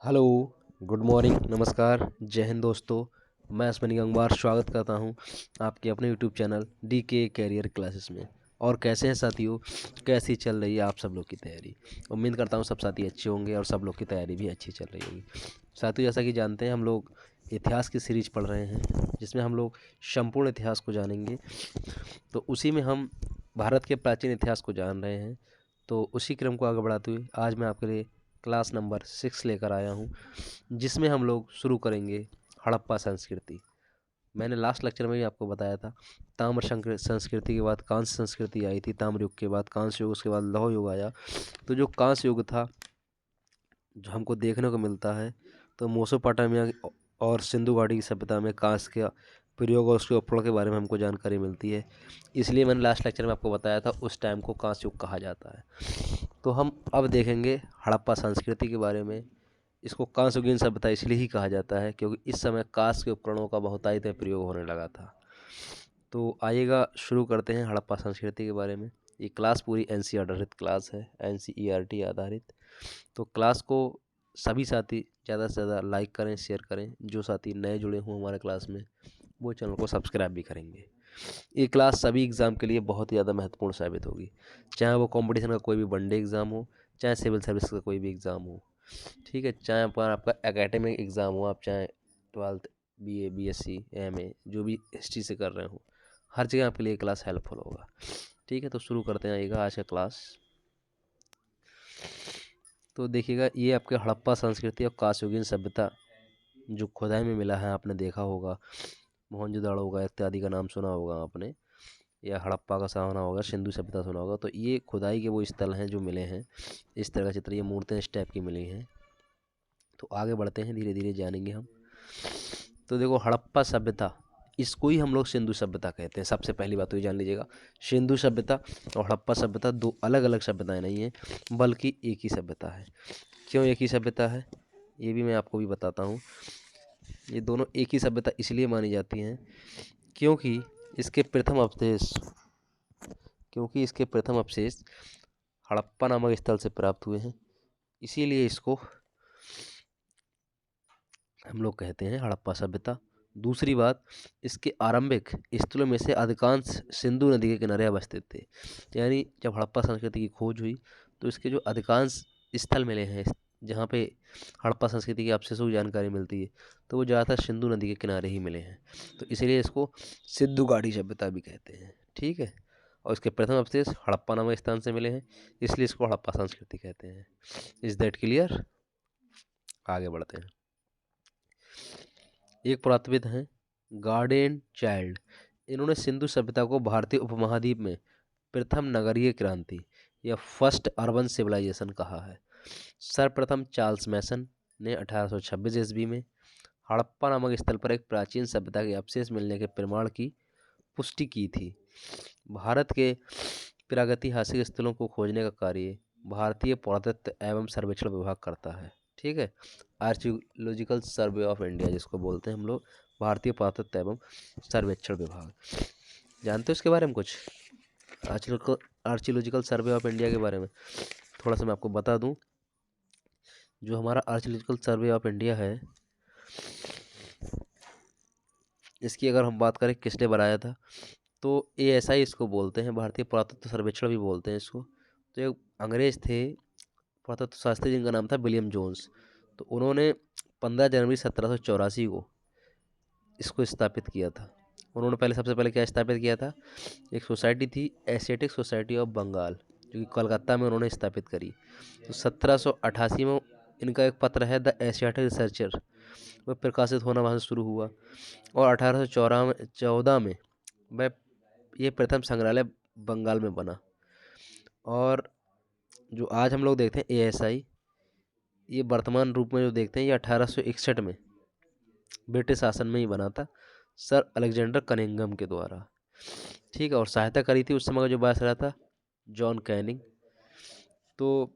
Hello, good morning, नमस्कार, जय हिंद दोस्तों। मैं अश्विनी गंगवार स्वागत करता हूं आपके अपने यूट्यूब चैनल डी के कैरियर क्लासेस में। और कैसे हैं साथियों, कैसी चल रही है आप सब लोग की तैयारी। उम्मीद करता हूं सब साथी अच्छे होंगे और सब लोग की तैयारी भी अच्छी चल रही होगी। साथियों, जैसा कि जानते हैं हम लोग इतिहास की सीरीज पढ़ रहे हैं जिसमें हम लोग संपूर्ण इतिहास को जानेंगे। तो उसी में हम भारत के प्राचीन इतिहास को जान रहे हैं। तो उसी क्रम को आगे बढ़ाते हुए आज मैं आपके लिए क्लास नंबर 6 लेकर आया हूँ, जिसमें हम लोग शुरू करेंगे हड़प्पा संस्कृति। मैंने लास्ट लेक्चर में भी आपको बताया था, संस्कृति के बाद कांस्य संस्कृति आई थी, ताम्र युग के बाद कांस्य युग, उसके बाद लौह युग आया। तो जो कांस्य युग था, जो हमको देखने को मिलता है, तो मेसोपोटामिया और सिंधु घाटी की सभ्यता में कांस्य का प्रयोग और उसके उपकरण के बारे में हमको जानकारी मिलती है। इसलिए मैंने लास्ट लेक्चर में आपको बताया था उस टाइम को कांस्य युग कहा जाता है। तो हम अब देखेंगे हड़प्पा संस्कृति के बारे में। इसको कांस्ययुगीन सभ्यता इसलिए ही कहा जाता है क्योंकि इस समय कांस्य के उपकरणों का बहुतायत में प्रयोग होने लगा था। तो आइएगा शुरू करते हैं हड़प्पा संस्कृति के बारे में। ये क्लास पूरी एनसी आधारित क्लास है, एनसीईआरटी आधारित। तो क्लास को सभी साथी ज़्यादा से ज़्यादा लाइक करें, शेयर करें। जो साथी नए जुड़े हों हमारे क्लास में, वो चैनल को सब्सक्राइब भी करेंगे। ये क्लास सभी एग्ज़ाम के लिए बहुत ही ज़्यादा महत्वपूर्ण साबित होगी, चाहे वो कंपटीशन का कोई भी वनडे एग्ज़ाम हो, चाहे सिविल सर्विस का कोई भी एग्ज़ाम हो। ठीक है, चाहे पर आपका एकेडमिक एग्ज़ाम हो, आप चाहे 12th बीए, बीएससी, एमए जो भी हिस्ट्री से कर रहे हो, हर जगह आपके लिए क्लास हेल्पफुल होगा। ठीक है, तो शुरू करते हैं आइएगा आज का क्लास। तो देखिएगा, ये आपके हड़प्पा संस्कृति और कांस्ययुगीन सभ्यता जो खुदाई में मिला है, आपने देखा होगा, मोहनजोदड़ो होगा इत्यादि का नाम सुना होगा आपने, या हड़प्पा का सुना होगा, सिंधु सभ्यता सुना होगा। तो ये खुदाई के वो स्थल हैं जो मिले हैं। इस तरह का चित्र, ये मूर्तियाँ इस टाइप की मिली हैं। तो आगे बढ़ते हैं, धीरे धीरे जानेंगे हम। तो देखो, हड़प्पा सभ्यता, इसको ही हम लोग सिंधु सभ्यता कहते हैं। सबसे पहली बात तो ये जान लीजिएगा, सिंधु सभ्यता और हड़प्पा सभ्यता दो अलग अलग सभ्यताएं नहीं हैं, बल्कि एक ही सभ्यता है। क्यों एक ही सभ्यता है, ये भी मैं आपको भी बताता हूँ। ये दोनों एक ही सभ्यता इसलिए मानी जाती हैं क्योंकि इसके प्रथम अवशेष हड़प्पा नामक स्थल से प्राप्त हुए हैं। इसीलिए इसको हम लोग कहते हैं हड़प्पा सभ्यता। दूसरी बात, इसके आरंभिक स्थलों में से अधिकांश सिंधु नदी के किनारे अवस्थित थे। यानी जब हड़प्पा संस्कृति की खोज हुई तो इसके जो अधिकांश स्थल मिले हैं जहाँ पे हड़प्पा संस्कृति के अवशेषों की जानकारी मिलती है, तो वो ज़्यादातर सिंधु नदी के किनारे ही मिले हैं। तो इसीलिए इसको सिंधु घाटी सभ्यता भी कहते हैं। ठीक है, और इसके प्रथम अवशेष हड़प्पा नामक स्थान से मिले हैं, इसलिए इसको हड़प्पा संस्कृति कहते हैं। Is that clear? आगे बढ़ते हैं। एक पुरातत्वविद हैं गार्डेन चाइल्ड, इन्होंने सिंधु सभ्यता को भारतीय उपमहाद्वीप में प्रथम नगरीय क्रांति या फर्स्ट अर्बन सिविलाइजेशन कहा है। सर्वप्रथम चार्ल्स मैसन ने 1826 ईस्वी में हड़प्पा नामक स्थल पर एक प्राचीन सभ्यता के अवशेष मिलने के प्रमाण की पुष्टि की थी। भारत के प्रागैतिहासिक स्थलों को खोजने का कार्य भारतीय पुरातत्व एवं सर्वेक्षण विभाग करता है। ठीक है, आर्कियोलॉजिकल सर्वे ऑफ इंडिया जिसको बोलते हैं हम लोग, भारतीय पुरातत्व एवं सर्वेक्षण विभाग। जानते हो इसके बारे में कुछ? आर्कियोलॉजिकल सर्वे ऑफ इंडिया के बारे में थोड़ा सा मैं आपको बता दूं। जो हमारा आर्कियोलॉजिकल सर्वे ऑफ इंडिया है, इसकी अगर हम बात करें किसने बनाया था, तो ASI इसको बोलते हैं, भारतीय पुरातत्व सर्वेक्षण भी बोलते हैं इसको। तो एक अंग्रेज थे पुरातत्व शास्त्री, जिनका नाम था विलियम जोन्स। तो उन्होंने 15 जनवरी 1784 को इसको स्थापित किया था। उन्होंने सबसे पहले क्या स्थापित किया था, एक सोसाइटी थी, एशियाटिक सोसाइटी ऑफ बंगाल, जो कि कोलकाता में उन्होंने स्थापित करी। तो 1788 में इनका एक पत्र है द एशियाटिक रिसर्चर, वह प्रकाशित होना वहाँ से शुरू हुआ। और 1814 में वह ये प्रथम संग्रहालय बंगाल में बना। और जो आज हम लोग देखते हैं ASI, ये वर्तमान रूप में जो देखते हैं, ये 1861 में ब्रिटिश शासन में ही बना था, सर अलेक्जेंडर कनिंघम के द्वारा। ठीक है, और सहायता करी थी उस समय का जो वायसराय था, जॉन कैनिंग। तो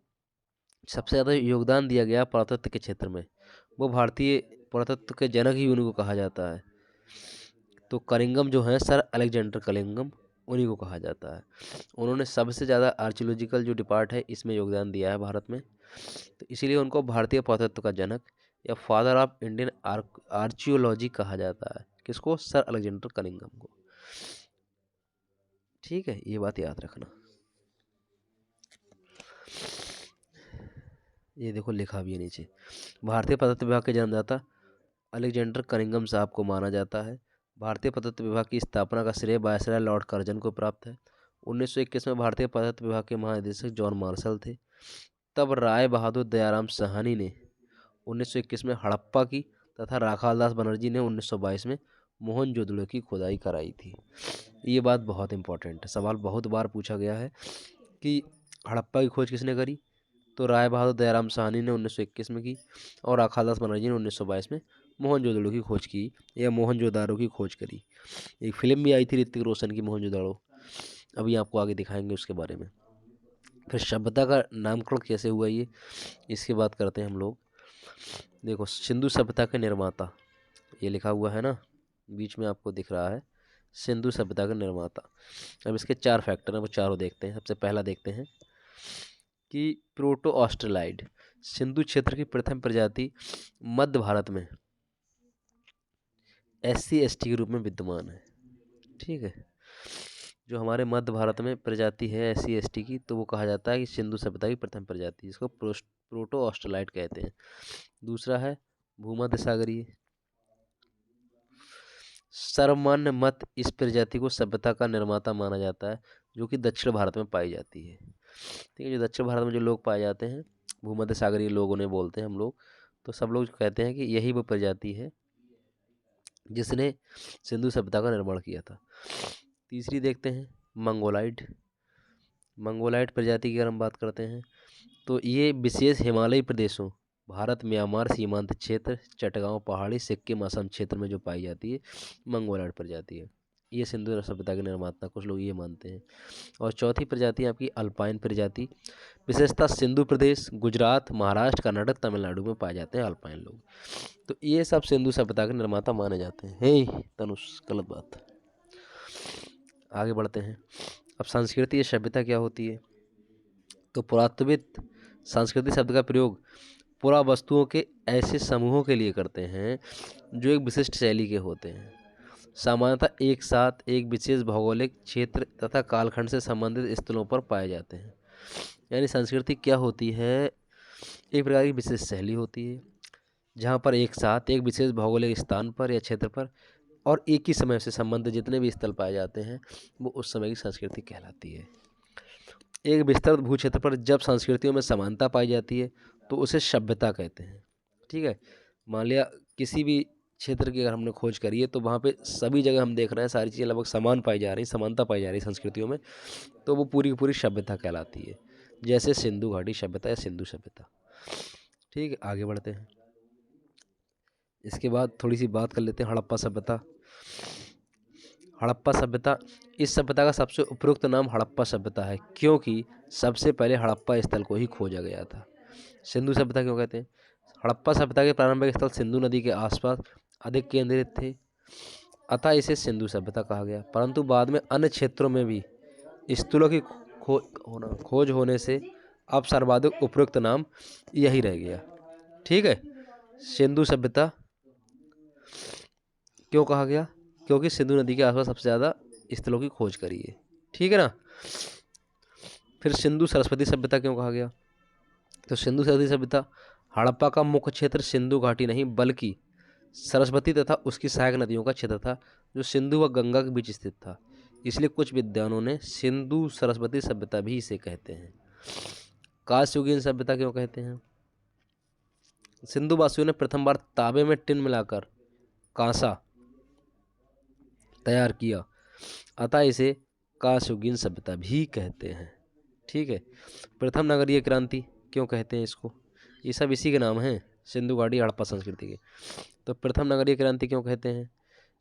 सबसे ज़्यादा योगदान दिया गया पुरातत्व के क्षेत्र में, वो भारतीय पुरातत्व के जनक ही उनको कहा जाता है। तो कनिंघम जो है, सर अलेक्जेंडर कनिंघम, उन्हीं को कहा जाता है। उन्होंने सबसे ज़्यादा आर्कियोलॉजिकल जो डिपार्ट है इसमें योगदान दिया है भारत में, तो इसीलिए उनको भारतीय पुरातत्व का जनक या फादर ऑफ इंडियन आर्कियोलॉजी कहा जाता है। किसको? सर अलेक्जेंडर कनिंघम को। ठीक है, ये बात याद रखना। ये देखो लिखा भी है नीचे, भारतीय पुरातत्व विभाग के जन्मदाता अलेक्जेंडर कनिंघम साहब को माना जाता है। भारतीय पुरातत्व विभाग की स्थापना का श्रेय वायसराय लॉर्ड कर्जन को प्राप्त है। 1921 में भारतीय पुरातत्व विभाग के महानिदेशक जॉन मार्शल थे। तब राय बहादुर दयाराम साहनी ने 1921 में हड़प्पा की तथा राखालदास बनर्जी ने 1922 में मोहनजोदड़ो की खुदाई कराई थी। ये बात बहुत इंपॉर्टेंट है, सवाल बहुत बार पूछा गया है कि हड़प्पा की खोज किसने करी, तो राय बहादुर दयाराम साहनी ने 1921 में की और राखालदास बनर्जी ने 1922 में मोहनजोदड़ो की खोज की या मोहनजोदारो की खोज करी। एक फिल्म भी आई थी ऋतिक रोशन की, मोहनजोदारो, अभी आपको आगे दिखाएंगे उसके बारे में। फिर सभ्यता का नामकरण कैसे हुआ ये, इसकी बात करते हैं हम लोग। देखो, सिंधु सभ्यता के निर्माता, ये लिखा हुआ है ना बीच में आपको दिख रहा है, सिंधु सभ्यता के निर्माता। अब इसके 4 फैक्टर हैं, वो चारों देखते हैं। सबसे पहला देखते हैं कि प्रोटो ऑस्ट्रेलाइड, सिंधु क्षेत्र की प्रथम प्रजाति मध्य भारत में SC/ST के रूप में विद्यमान है। ठीक है, जो हमारे मध्य भारत में प्रजाति है SC/ST की, तो वो कहा जाता है कि सिंधु सभ्यता की प्रथम प्रजाति, जिसको प्रोटो ऑस्ट्रेलाइड कहते हैं। दूसरा है भूमध्य सागरीय, सर्वमान्य मत इस प्रजाति को सभ्यता का निर्माता माना जाता है, जो कि दक्षिण भारत में पाई जाती है। ठीक है, जो दक्षिण भारत में जो लोग पाए जाते हैं, भूमध्य सागरीय लोग उन्हें बोलते हैं हम लोग, तो सब लोग कहते हैं कि यही वो प्रजाति है जिसने सिंधु सभ्यता का निर्माण किया था। तीसरी देखते हैं मंगोलाइड। मंगोलाइड प्रजाति की अगर हम बात करते हैं तो ये विशेष हिमालयी प्रदेशों, भारत म्यांमार सीमांत क्षेत्र, चटगांव पहाड़ी, सिक्किम असम क्षेत्र में जो पाई जाती है मंगोलाइड प्रजाति है। ये सिंधु सभ्यता के निर्माता कुछ लोग ये मानते हैं। और चौथी प्रजाति आपकी अल्पाइन प्रजाति, विशेषतः सिंधु प्रदेश, गुजरात, महाराष्ट्र, कर्नाटक, तमिलनाडु में पाए जाते हैं अल्पाइन लोग। तो ये सब सिंधु सभ्यता के निर्माता माने जाते हैं। हे तनुष, गलत बात। आगे बढ़ते हैं। अब संस्कृति या सभ्यता क्या होती है, तो पुरातत्वविद संस्कृति शब्द का प्रयोग पुरा वस्तुओं के ऐसे समूहों के लिए करते हैं जो एक विशिष्ट शैली के होते हैं, सामान्यतः एक साथ एक विशेष भौगोलिक क्षेत्र तथा कालखंड से संबंधित स्थलों पर पाए जाते हैं। यानी संस्कृति क्या होती है, एक प्रकार की विशेष शैली होती है जहाँ पर एक साथ एक विशेष भौगोलिक स्थान पर या क्षेत्र पर और एक ही समय से संबंधित जितने भी स्थल पाए जाते हैं वो उस समय की संस्कृति कहलाती है। एक विस्तृत भू क्षेत्र पर जब संस्कृतियों में समानता पाई जाती है तो उसे सभ्यता कहते हैं। ठीक है, मान लिया किसी भी क्षेत्र की अगर हमने खोज करी है तो वहाँ पे सभी जगह हम देख रहे हैं सारी चीज़ें लगभग समान पाई जा रही, समानता पाई जा रही संस्कृतियों में, तो वो पूरी की पूरी सभ्यता कहलाती है। जैसे सिंधु घाटी सभ्यता या सिंधु सभ्यता। ठीक है, आगे बढ़ते हैं। इसके बाद थोड़ी सी बात कर लेते हैं हड़प्पा सभ्यता। हड़प्पा सभ्यता, इस सभ्यता का सबसे उपयुक्त नाम हड़प्पा सभ्यता है क्योंकि सबसे पहले हड़प्पा स्थल को ही खोजा गया था। सिंधु सभ्यता क्यों कहते हैं, हड़प्पा सभ्यता के प्रारंभिक स्थल सिंधु नदी के आसपास अधिक केंद्रित थे, अतः इसे सिंधु सभ्यता कहा गया। परंतु बाद में अन्य क्षेत्रों में भी स्थलों की खोज होने से अब सर्वाधिक उपयुक्त नाम यही रह गया। ठीक है, सिंधु सभ्यता क्यों कहा गया, क्योंकि सिंधु नदी के आसपास सबसे ज़्यादा स्थलों की खोज करी है। ठीक है ना। फिर सिंधु सरस्वती सभ्यता क्यों कहा गया, तो सिंधु सरस्वती सभ्यता हड़प्पा का मुख्य क्षेत्र सिंधु घाटी नहीं बल्कि सरस्वती तथा उसकी सहायक नदियों का क्षेत्र था जो सिंधु व गंगा के बीच स्थित था, इसलिए कुछ विद्वानों ने सिंधु सरस्वती सभ्यता भी इसे कहते हैं। कांस्ययुगीन सभ्यता क्यों कहते हैं, सिंधु वासियों ने प्रथम बार तांबे में टिन मिलाकर कांसा तैयार किया, अतः इसे कांस्ययुगीन सभ्यता भी कहते हैं। ठीक है, प्रथम नगरीय क्रांति क्यों कहते हैं इसको, ये सब इसी के नाम हैं, सिंधु घाटी हड़प्पा संस्कृति के। तो प्रथम नगरीय क्रांति क्यों कहते हैं,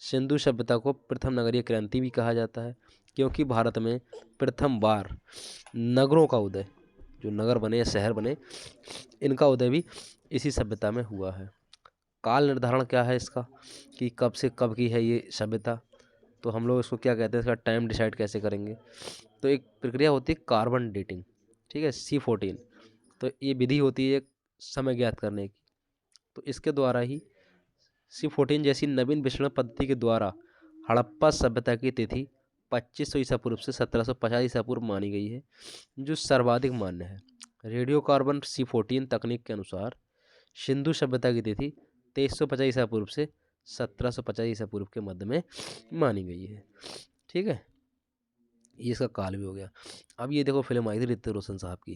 सिंधु सभ्यता को प्रथम नगरीय क्रांति भी कहा जाता है क्योंकि भारत में प्रथम बार नगरों का उदय, जो नगर बने या शहर बने, इनका उदय भी इसी सभ्यता में हुआ है। काल निर्धारण क्या है इसका कि कब से कब की है ये सभ्यता, तो हम लोग इसको क्या कहते हैं, इसका टाइम डिसाइड कैसे करेंगे। तो एक प्रक्रिया होती है कार्बन डेटिंग, ठीक है, C14। तो ये विधि होती है एक समय ज्ञात करने की। तो इसके द्वारा ही C14 जैसी नवीन विश्लेषण पद्धति के द्वारा हड़प्पा सभ्यता की तिथि 2500 ईसा पूर्व से 1750 ईसा पूर्व मानी गई है, जो सर्वाधिक मान्य है। रेडियो कार्बन C14 तकनीक के अनुसार सिंधु सभ्यता की तिथि 2350 ईसा पूर्व से 1750 ईसा पूर्व के मध्य में मानी गई है। ठीक है, ये इसका काल भी हो गया। अब ये देखो फिल्म आई थी ऋतिक रोशन साहब की,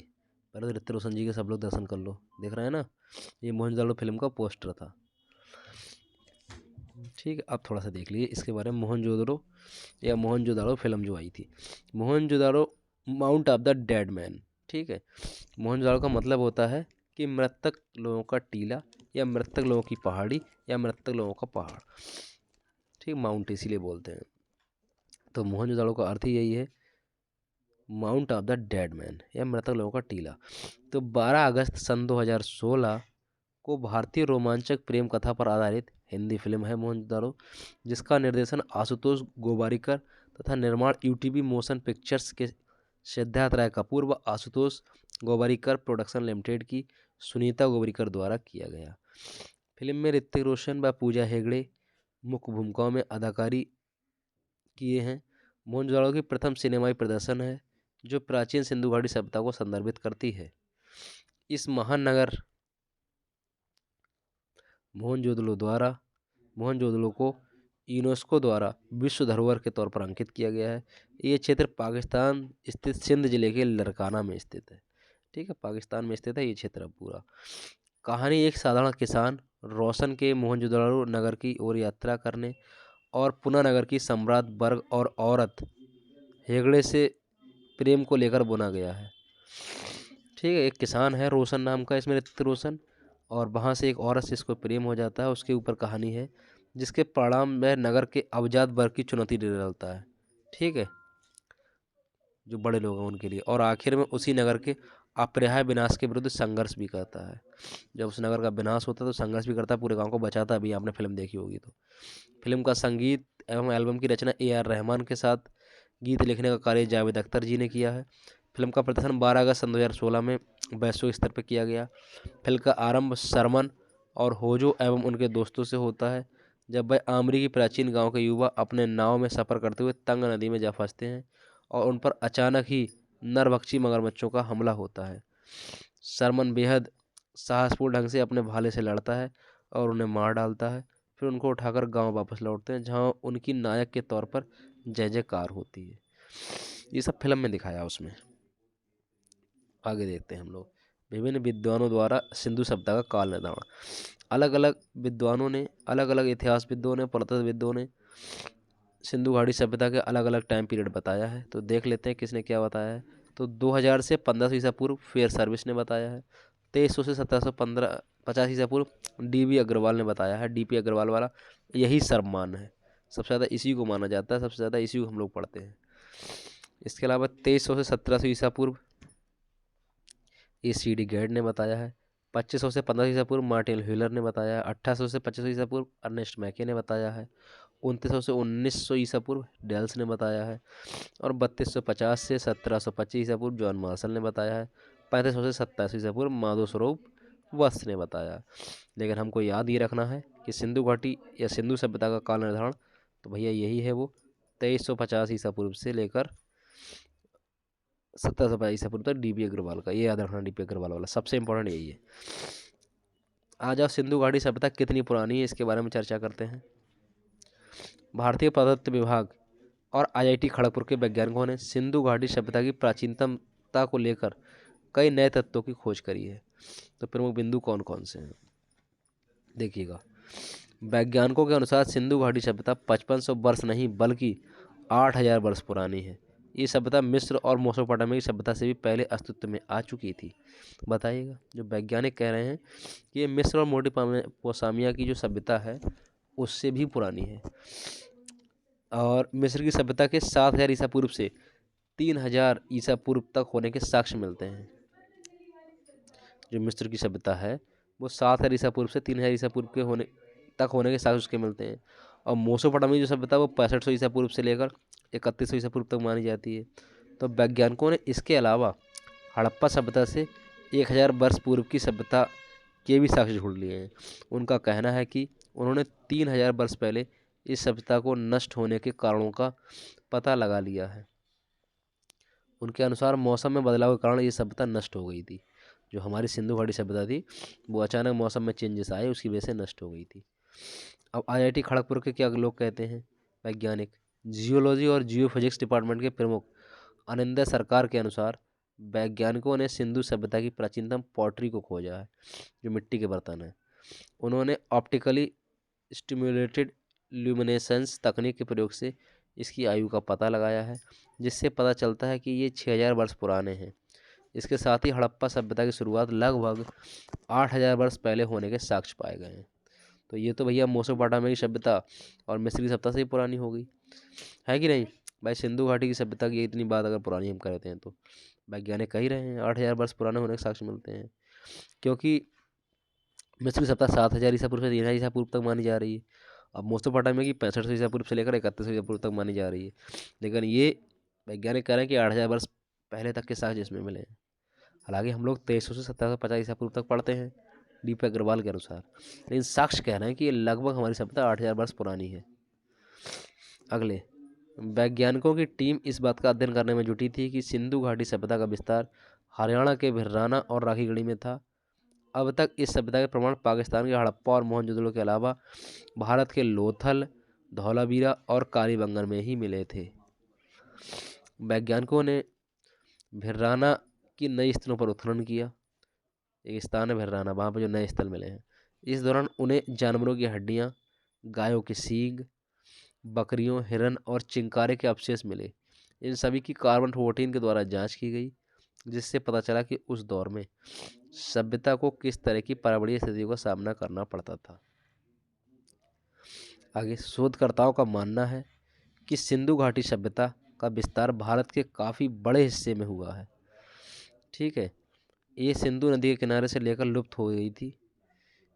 पहले तो ऋतिक रोशन जी के सब लोग दर्शन कर लो, देख रहे हैं ना, ये मोहनजोदड़ो फिल्म का पोस्टर था। ठीक है, अब थोड़ा सा देख लीजिए इसके बारे में। मोहनजोदड़ो या मोहनजोदड़ो फिल्म जो आई थी, Mohenjodaro mount of the dead man. ठीक है, मोहनजोदड़ो का मतलब होता है कि मृतक लोगों का टीला या मृतक लोगों की पहाड़ी या मृतक लोगों का पहाड़। ठीक, माउंट इसीलिए बोलते हैं। तो मोहनजोदड़ो का अर्थ ही यही है, mount of the dead man या मृतक लोगों का टीला। तो 12 अगस्त सन 2016 को भारतीय रोमांचक प्रेम कथा पर आधारित हिंदी फिल्म है मोहनजोदड़ो, जिसका निर्देशन आशुतोष गोवारिकर तथा निर्माण यूटीवी मोशन पिक्चर्स के सिद्धार्थ राय कपूर व आशुतोष गोवारिकर प्रोडक्शन लिमिटेड की सुनीता गोवारिकर द्वारा किया गया। फिल्म में ऋतिक रोशन व पूजा हेगड़े मुख्य भूमिकाओं में अदाकारी किए हैं। मोहनजोदड़ो की प्रथम सिनेमाई प्रदर्शन है, जो प्राचीन सिंधु घाटी सभ्यता को संदर्भित करती है। इस महान नगर मोहनजोदड़ो को यूनेस्को द्वारा विश्व धरोहर के तौर पर अंकित किया गया है। ये क्षेत्र पाकिस्तान स्थित सिंध जिले के लरकाना में स्थित है। ठीक है, पाकिस्तान में स्थित है ये क्षेत्र पूरा। कहानी एक साधारण किसान रोशन के मोहनजोदड़ो नगर की ओर यात्रा करने और पुनः नगर की सम्राट वर्ग और औरत हेगड़े से प्रेम को लेकर बुना गया है। ठीक है, एक किसान है रोशन नाम का इसमें ऋतिक रोशन, और वहाँ से एक औरत से इसको प्रेम हो जाता है, उसके ऊपर कहानी है, जिसके परिणाम में नगर के अवजात वर्ग की चुनौती डलता है। ठीक है, जो बड़े लोग हैं उनके लिए, और आखिर में उसी नगर के अपरिहार्य विनाश के विरुद्ध संघर्ष भी करता है। जब उस नगर का विनाश होता है तो संघर्ष भी करता है, पूरे गांव को बचाता है भी। आपने फिल्म देखी होगी तो। फिल्म का संगीत एवं एल्बम की रचना AR रहमान के साथ गीत लिखने का कार्य जावेद अख्तर जी ने किया है। फिल्म का प्रदर्शन 12 अगस्त सन 2016 में वैश्विक स्तर पर किया गया। फिल्म का आरंभ सरमन और होजो एवं उनके दोस्तों से होता है, जब वह आमरी की प्राचीन गांव के युवा अपने नाव में सफ़र करते हुए तंग नदी में जा फंसते हैं और उन पर अचानक ही नरभक्षी मगरमच्छों का हमला होता है। सरमन बेहद साहसपूर्ण ढंग से अपने भाले से लड़ता है और उन्हें मार डालता है। फिर उनको उठाकर गांव वापस लौटते हैं, जहां उनकी नायक के तौर पर जय जयकार होती है। ये सब फिल्म में दिखाया उसमें। आगे देखते हैं हम लोग। विभिन्न विद्वानों द्वारा सिंधु सभ्यता का काल निर्धारण। अलग अलग विद्वानों ने, अलग अलग इतिहासविदों ने, पुरातत्वविदों ने सिंधु घाटी सभ्यता के अलग अलग टाइम पीरियड बताया है। तो देख लेते हैं किसने क्या बताया है। तो 2000 से 1500 ईसा पूर्व फेयर सर्विस ने बताया है। 2300 से 1750 ईसा पूर्व DB अग्रवाल ने बताया है। DP अग्रवाल वाला यही सर्वमान्य है, सबसे ज़्यादा इसी को माना जाता है, सबसे ज़्यादा इसी को हम लोग पढ़ते हैं। इसके अलावा 2300 से 1700 ईसा पूर्व ACD गैड ने बताया है। 2500 से 1500 ईसा पूर्व मार्टिन ह्यूलर ने बताया है। 1800 से 2500 ईसा पूर्व अर्नेस्ट मैके ने बताया है। 2900 से 1900 ईसा पूर्व डेल्स ने बताया है। और 3250 से 1725 ईसा पूर्व जॉन मार्शल ने बताया है। 3500 से 2700 ईसा पूर्व माधो स्वरूप वत्स ने बताया। लेकिन हमको याद ये रखना है कि सिंधु घाटी या सिंधु सभ्यता का काल निर्धारण तो भैया यही है, वो 2350 ईसा पूर्व से लेकर 1750 ईसा पूर्व तक DP अग्रवाल का। ये याद रखना, DP अग्रवाल वाला सबसे इंपॉर्टेंट यही है। आ जाओ, सिंधु घाटी सभ्यता कितनी पुरानी है इसके बारे में चर्चा करते हैं। भारतीय पुरातत्व विभाग और IIT खड़गपुर के वैज्ञानिकों ने सिंधु घाटी सभ्यता की प्राचीनतमता को लेकर कई नए तत्वों की खोज करी है। तो प्रमुख बिंदु कौन कौन से हैं देखिएगा। वैज्ञानिकों के अनुसार सिंधु घाटी सभ्यता 5500 वर्ष नहीं बल्कि 8000 वर्ष पुरानी है। ये सभ्यता मिस्र और मेसोपोटामिया की सभ्यता से भी पहले अस्तित्व में आ चुकी थी। बताइएगा, जो वैज्ञानिक कह रहे हैं कि ये मिस्र और मेसोपोटामिया की जो सभ्यता है उससे भी पुरानी है। और मिस्र की सभ्यता के 7000 ईसा पूर्व से 3000 ईसा पूर्व तक होने के साक्ष्य मिलते हैं। जो मिस्र की सभ्यता है वो 7000 ईसा पूर्व से 3000 ईसा पूर्व के होने के साक्ष्य उसके मिलते हैं। और मेसोपोटामिया जो सभ्यता वो 6500 ईसा पूर्व से लेकर 3100 ईसा पूर्व तक मानी जाती है। तो वैज्ञानिकों ने इसके अलावा हड़प्पा सभ्यता से 1000 वर्ष पूर्व की सभ्यता के भी साक्ष्य ढूंढ लिए हैं। उनका कहना है कि उन्होंने 3000 वर्ष पहले इस सभ्यता को नष्ट होने के कारणों का पता लगा लिया है। उनके अनुसार मौसम में बदलाव के कारण ये सभ्यता नष्ट हो गई थी। जो हमारी सिंधु घाटी सभ्यता थी वो अचानक मौसम में चेंजेस आए, उसकी वजह से नष्ट हो गई थी। अब IIT खड़गपुर के क्या लोग कहते हैं वैज्ञानिक, जियोलॉजी और जियोफिजिक्स डिपार्टमेंट के प्रमुख अनिंदय सरकार के अनुसार वैज्ञानिकों ने सिंधु सभ्यता की प्राचीनतम पॉटरी को खोजा है, जो मिट्टी के बर्तन है। उन्होंने ऑप्टिकली स्टिम्युलेटेड ल्यूमिनेसेंस तकनीक के प्रयोग से इसकी आयु का पता लगाया है, जिससे पता चलता है कि ये 6000 वर्ष पुराने हैं। इसके साथ ही हड़प्पा सभ्यता की शुरुआत लगभग 8000 वर्ष पहले होने के साक्ष्य पाए गए हैं। तो ये तो भैया मेसोपोटामिया की सभ्यता और मिस्र की सभ्यता से ही पुरानी हो गई है कि नहीं भाई। सिंधु घाटी की सभ्यता की इतनी बात अगर पुरानी हम करते हैं तो वैज्ञानिक कह ही रहे हैं 8000 वर्ष पुराने होने के साक्ष्य मिलते हैं, क्योंकि मिस्र की सभ्यता 7000 ईसा पूर्व से 3000 ईसा पूर्व तक मानी जा रही है। अब मेसोपोटामिया की 6500 ईसा पूर्व से लेकर 3100 ईसा पूर्व तक मानी जा रही है, लेकिन ये वैज्ञानिक कह रहे हैं कि 8000 वर्ष पहले तक के साक्ष्य इसमें मिले हैं। हालांकि हम लोग 2300 से 1750 ईसा पूर्व तक पढ़ते हैं DP अग्रवाल के अनुसार, लेकिन साक्ष्य कह रहे हैं कि ये लगभग हमारी सभ्यता 8000 वर्ष पुरानी है। अगले, वैज्ञानिकों की टीम इस बात का अध्ययन करने में जुटी थी कि सिंधु घाटी सभ्यता का विस्तार हरियाणा के भिर्राना और राखीगढ़ी में था। अब तक इस सभ्यता के प्रमाण पाकिस्तान के हड़प्पा और मोहनजोदड़ो के अलावा भारत के लोथल, धौलावीरा और कालीबंगन में ही मिले थे। वैज्ञानिकों ने भिर्राना की नई स्थलों पर उत्खनन किया। एक स्थान है भिर्राना, वहाँ पर जो नए स्थल मिले हैं। इस दौरान उन्हें जानवरों की हड्डियाँ, गायों के सींग, बकरियों, हिरन और चिंकारे के अवशेष मिले। इन सभी की कार्बन 14 के द्वारा जांच की गई, जिससे पता चला कि उस दौर में सभ्यता को किस तरह की पर्यावरणीय स्थितियों का सामना करना पड़ता था। आगे, शोधकर्ताओं का मानना है कि सिंधु घाटी सभ्यता का विस्तार भारत के काफ़ी बड़े हिस्से में हुआ है। ठीक है, ये सिंधु नदी के किनारे से लेकर लुप्त हो गई थी।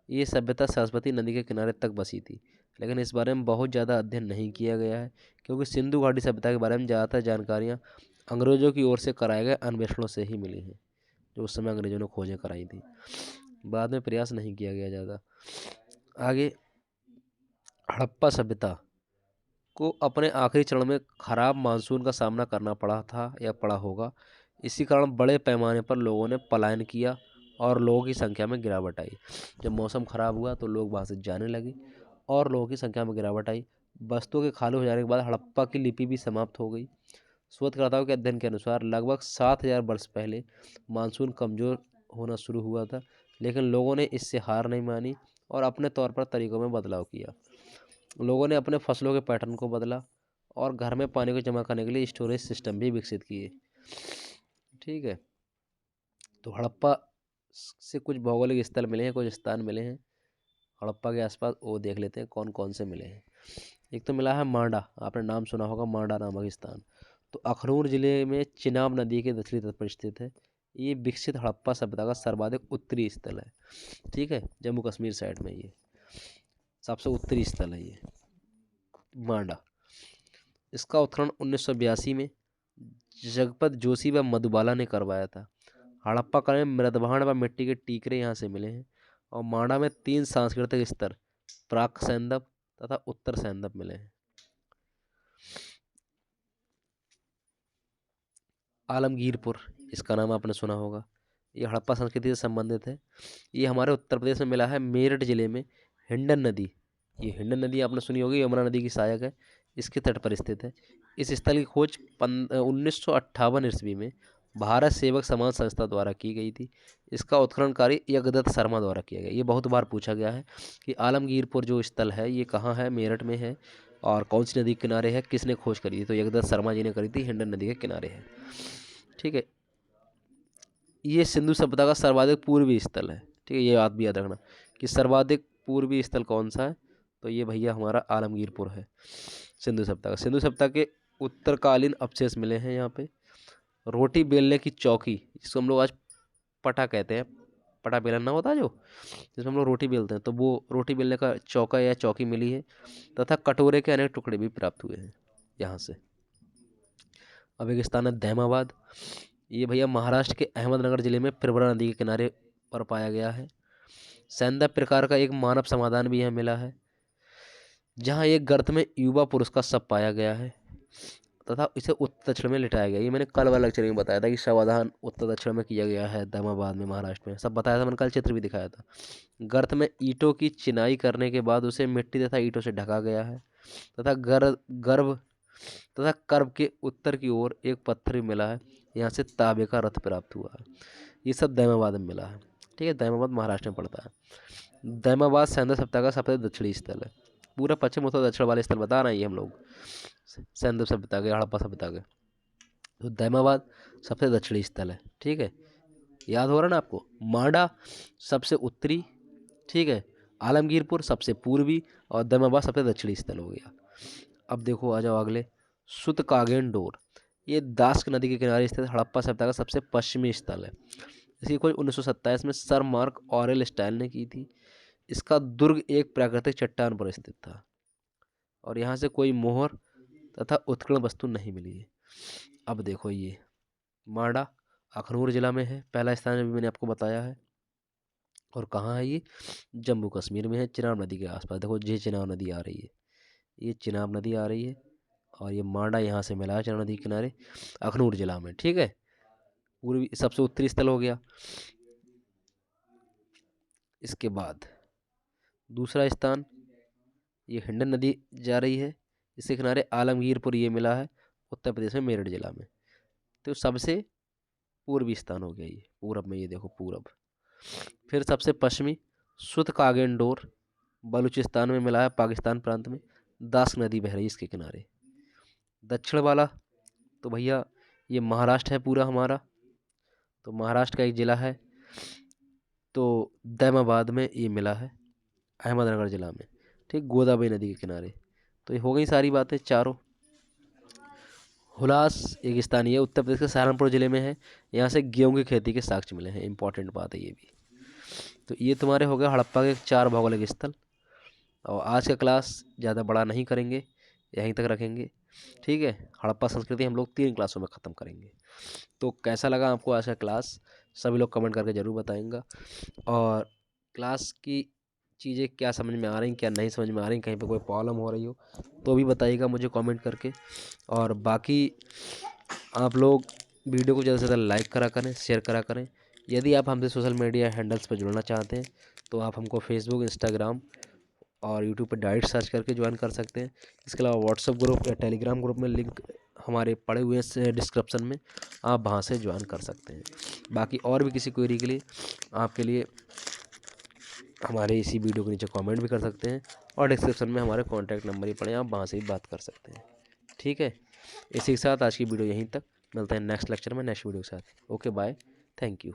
ये सभ्यता सरस्वती नदी के किनारे तक बसी थी, लेकिन इस बारे में बहुत ज़्यादा अध्ययन नहीं किया गया है, क्योंकि सिंधु घाटी सभ्यता के बारे में ज़्यादातर जानकारियाँ अंग्रेज़ों की ओर से कराए गए अन्वेषणों से ही मिली हैं, जो उस समय अंग्रेज़ों ने खोजें कराई थी। बाद में प्रयास नहीं किया गया ज़्यादा। आगे, हड़प्पा सभ्यता को अपने आखिरी चरण में खराब मानसून का सामना करना पड़ा था या पड़ा होगा। इसी कारण बड़े पैमाने पर लोगों ने पलायन किया और लोगों की संख्या में गिरावट आई। जब मौसम खराब हुआ तो लोग वहाँ से जाने लगे और लोगों की संख्या में गिरावट आई। वस्तुओं के खाली हो जाने के बाद हड़प्पा की लिपि भी समाप्त हो गई। शोधकर्ताओं के अध्ययन के अनुसार लगभग 7000 वर्ष पहले मानसून कमज़ोर होना शुरू हुआ था, लेकिन लोगों ने इससे हार नहीं मानी और अपने तौर पर तरीकों में बदलाव किया। लोगों ने अपने फसलों के पैटर्न को बदला और घर में पानी को जमा करने के लिए स्टोरेज सिस्टम भी विकसित किए। ठीक है, तो हड़प्पा से कुछ भौगोलिक स्थल मिले हैं, कुछ स्थान मिले हैं हड़प्पा के आसपास, वो देख लेते हैं कौन कौन से मिले हैं। एक तो मिला है मांडा, आपने नाम सुना होगा मांडा नामक स्थान। तो अखनूर जिले में चिनाब नदी के दक्षिणी तट पर स्थित है। ये विकसित हड़प्पा सभ्यता का सर्वाधिक उत्तरी स्थल है। ठीक है, जम्मू कश्मीर साइड में ये सबसे उत्तरी स्थल है ये मांडा। इसका उत्खनन 1982 में जगपत जोशी व मधुबाला ने करवाया था। हड़प्पा काल में मृदभांड व मिट्टी के टीकरे यहाँ से मिले हैं और मांडा में 3 सांस्कृतिक स्तर प्राक सैंदव तथा उत्तर सैंदव मिले हैं। आलमगीरपुर, इसका नाम आपने सुना होगा, ये हड़प्पा संस्कृति से संबंधित है। ये हमारे उत्तर प्रदेश में मिला है, मेरठ जिले में हिंडन नदी, ये हिंडन नदी आपने सुनी होगी, यमुना नदी की सहायक है, इसके तट पर स्थित है। इस स्थल की खोज 1958 ईस्वी में भारत सेवक समाज संस्था द्वारा की गई थी। इसका उत्खनन कार्य यज्ञदत्त शर्मा द्वारा किया गया। ये बहुत बार पूछा गया है कि आलमगीरपुर जो स्थल है ये कहाँ है, मेरठ में है और कौन सी नदी के किनारे है, किसने खोज करी थी, तो यज्ञदत्त शर्मा जी ने करी थी, हिंडन नदी के किनारे है। ठीक है, ये सिंधु सभ्यता का सर्वाधिक पूर्वी स्थल है। ठीक है, ये बात भी याद रखना कि सर्वाधिक पूर्वी स्थल कौन सा है, तो ये भैया हमारा आलमगीरपुर है सिंधु सभ्यता का। सिंधु सभ्यता के उत्तरकालीन अवशेष मिले हैं यहाँ पे। रोटी बेलने की चौकी, जिसको हम लोग आज पटा कहते हैं, चटपटा बेलन ना होता जो, जिसमें हम लोग रोटी बेलते हैं, तो वो रोटी बेलने का चौका या चौकी मिली है, तथा कटोरे के अनेक टुकड़े भी प्राप्त हुए हैं यहाँ से। अब एक स्थान है दैमाबाद। ये भैया महाराष्ट्र के अहमदनगर जिले में प्रवरा नदी के किनारे पर पाया गया है। सैंदव प्रकार का एक मानव समाधान भी यहाँ मिला है, जहाँ एक गर्त में युवा पुरुष का शव पाया गया है तथा इसे उत्तर दक्षिण में लिटाया गया। ये मैंने कल वाला लेक्चर में बताया था कि शवाधान उत्तर दक्षिण में किया गया है दैमाबाद में, महाराष्ट्र में, सब बताया था मैंने, कल चित्र भी दिखाया था। गर्त में ईंटों की चिनाई करने के बाद उसे मिट्टी तथा ईंटों से ढका गया है तथा कर्व के उत्तर की ओर एक पत्थर भी मिला है, यहाँ से तांबे का रथ प्राप्त हुआ है। ये सब दैमाबाद में मिला है। ठीक है, दैमाबाद महाराष्ट्र में पड़ता है। दैमाबाद सैंधव सभ्यता का सबसे दक्षिणी स्थल है। पूरा पश्चिम उत्तर दक्षिण वाले स्थल बता रहे हैं ये हम लोग, सैंधव सभ्यता के, हड़प्पा सभ्यता के। तो दैमाबाद सबसे दक्षिणी स्थल है। ठीक है, याद हो रहा ना आपको। मांडा सबसे उत्तरी, ठीक है, आलमगीरपुर सबसे पूर्वी और दैमाबाद सबसे दक्षिणी स्थल हो गया। अब देखो, आ जाओ अगले, सुतकागेन-डोर। ये दास्क नदी के किनारे स्थित हड़प्पा सभ्यता का सबसे पश्चिमी स्थल है। इसकी खोज 1927 में सर मार्क ऑरेल स्टाइल ने की थी। इसका दुर्ग एक प्राकृतिक चट्टान पर स्थित था और यहाँ से कोई मोहर तथा उत्कीर्ण वस्तु नहीं मिली है। अब देखो, ये मांडा अखनूर जिला में है, पहला स्थान भी मैंने आपको बताया है। और कहाँ है ये? जम्मू कश्मीर में है, चिनाब नदी के आसपास। देखो, ये चिनाब नदी आ रही है, ये चिनाब नदी आ रही है और ये मांडा यहाँ से मिला है चिनाब नदी के किनारे, अखनूर जिला में। ठीक है, पूर्वी सबसे उत्तरी स्थल हो गया। इसके बाद दूसरा स्थान, ये हिंडन नदी जा रही है, इसके किनारे आलमगीरपुर ये मिला है, उत्तर प्रदेश में मेरठ जिला में। तो सबसे पूर्वी स्थान हो गया ये, पूरब में, ये देखो पूरब। फिर सबसे पश्चिमी सुतकागेन-डोर बलूचिस्तान में मिला है, पाकिस्तान प्रांत में, दास्क नदी बह रही है इसके किनारे। दक्षिण वाला तो भैया ये महाराष्ट्र है पूरा हमारा, तो महाराष्ट्र का एक जिला है, तो दैमाबाद में ये मिला है, अहमदनगर जिला में। ठीक, गोदावरी नदी के किनारे। तो ये हो गई सारी बातें चारों। हुलास एक स्थानीय है, उत्तर प्रदेश के सहारनपुर जिले में है, यहाँ से गेहूं की खेती के साक्ष्य मिले हैं, इंपॉर्टेंट बात है ये भी। तो ये तुम्हारे हो गए हड़प्पा के 4 भौगोलिक स्थल। और आज का क्लास ज़्यादा बड़ा नहीं करेंगे, यहीं तक रखेंगे। ठीक है, हड़प्पा संस्कृति हम लोग 3 क्लासों में ख़त्म करेंगे। तो कैसा लगा आपको आज का क्लास, सभी लोग कमेंट करके ज़रूर बताएंगा। और क्लास की चीज़ें क्या समझ में आ रही, क्या नहीं समझ में आ रही, कहीं पे कोई प्रॉब्लम हो रही हो तो भी बताइएगा मुझे कमेंट करके। और बाकी आप लोग वीडियो को ज़्यादा से ज़्यादा लाइक करा करें, शेयर करा करें। यदि आप हमसे सोशल मीडिया हैंडल्स पर जुड़ना चाहते हैं तो आप हमको फेसबुक, इंस्टाग्राम और यूट्यूब पर डायरेक्ट सर्च करके ज्वाइन कर सकते हैं। इसके अलावा व्हाट्सएप ग्रुप या टेलीग्राम ग्रुप में लिंक हमारे पड़े हुए हैं डिस्क्रिप्शन में, आप वहाँ से ज्वाइन कर सकते हैं। बाकी और भी किसी क्वेरी के लिए आपके लिए हमारे इसी वीडियो के नीचे कमेंट भी कर सकते हैं और डिस्क्रिप्शन में हमारे कॉन्टैक्ट नंबर ही पड़े हैं, आप वहाँ से भी बात कर सकते हैं। ठीक है, इसी के साथ आज की वीडियो यहीं तक, मिलते हैं नेक्स्ट लेक्चर में नेक्स्ट वीडियो के साथ। Okay, bye, thank you.